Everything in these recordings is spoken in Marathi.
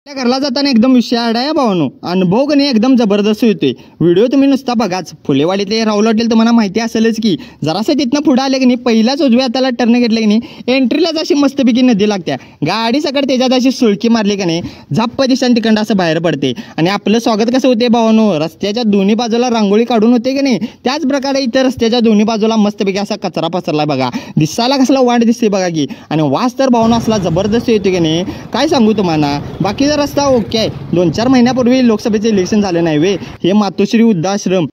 त्या घरला जाताना एकदम विषय आहे भावानो, अनुभव का नाही एकदम जबरदस्त होते. व्हिडिओ तुम्ही नुसता बघाच. फुलेवाडीतले राहुल हॉटेल तुम्हाला माहिती असेलच की. जरासं तिथनं पुढे आले की नाही, पहिलाच उजव्या हाताला टर्न घेतलं की नाही, एंट्रीलाच अशी मस्तपैकी नदी लागत्या. गाडी सकाळ त्याच्यात अशी सुळकी मारली का नाही, झप्प दिशान तिकडं असं बाहेर पडते. आणि आपलं स्वागत कसं होते भावानो, रस्त्याच्या दोन्ही बाजूला रांगोळी काढून होते की नाही, त्याच प्रकारे इतर रस्त्याच्या दोन्ही बाजूला मस्तपैकी असा कचरा पसरला बघा. दिसायला कसला वाट दिसते बघा की. आणि वास तर भावानो असला जबरदस्त येतो की नाही, काय सांगू तुम्हाला. बाकीचा रस्ता ओके आहे. 2-4 महिन्यापूर्वी लोकसभेचे इलेक्शन झाले नाही वे, हे मातोश्री वृद्धाश्रम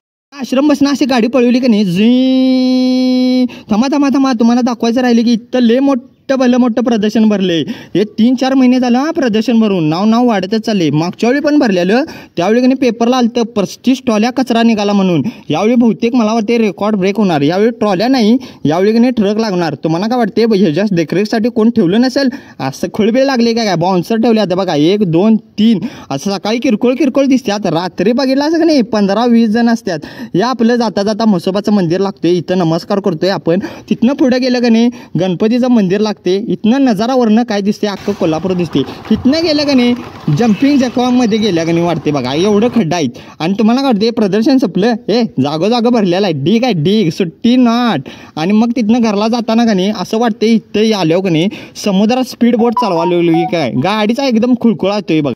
बसणं अशी गाडी पळवली की नाही, जी थांबा तुम्हाला दाखवायचं राहिले की इथं लय मोठं प्रदर्शन भरले. हे 3-4 महिने झालं हा प्रदर्शन भरून नाव वाढतच चालले. मागच्या वेळी पण भरलेलं, त्यावेळी की नाही पेपरला आलं 35 ट्रॉल्या कचरा निघाला म्हणून. यावेळी बहुतेक मला वाटते रेकॉर्ड ब्रेक होणार. यावेळी ट्रॉल्या नाही, यावेळी की नाही ट्रक लागणार. तुम्हाला काय वाटते ह्याच्या देखरेखसाठी कोण ठेवलं नसेल, असं खळबेळ लागले काय बाउन्सर ठेवले आता बघा. 1, 2, 3 असं सकाळी किरकोळ दिसतात. रात्री बघितलं असं का नाही 15-20 जण असतात. या आपलं जाता म्हसोबाचं मंदिर लागतोय, इथं नमस्कार करतोय आपण. तिथनं पुढे गेलं का नाही गणपतीचं मंदिर लागते. इथनं नजारावरनं काय दिसते, अख्खं कोल्हापूर दिसते. इथनं गेलं का नाही जम्पिंग जॅकॉमध्ये गेल्या का नाही वाटते बघा, एवढं खड्डा आहेत. आणि तुम्हाला काय वाटते प्रदर्शन संपलं, जागो भरलेला आहे. ढीग सुट्टी नाट. आणि मग तिथनं घरला जाताना का नाही असं वाटते इथं आल्यावर का नाही समुद्रात स्पीड बोट चालवायला काय, गाडीचा एकदम खुळखुळा येतोय बघा.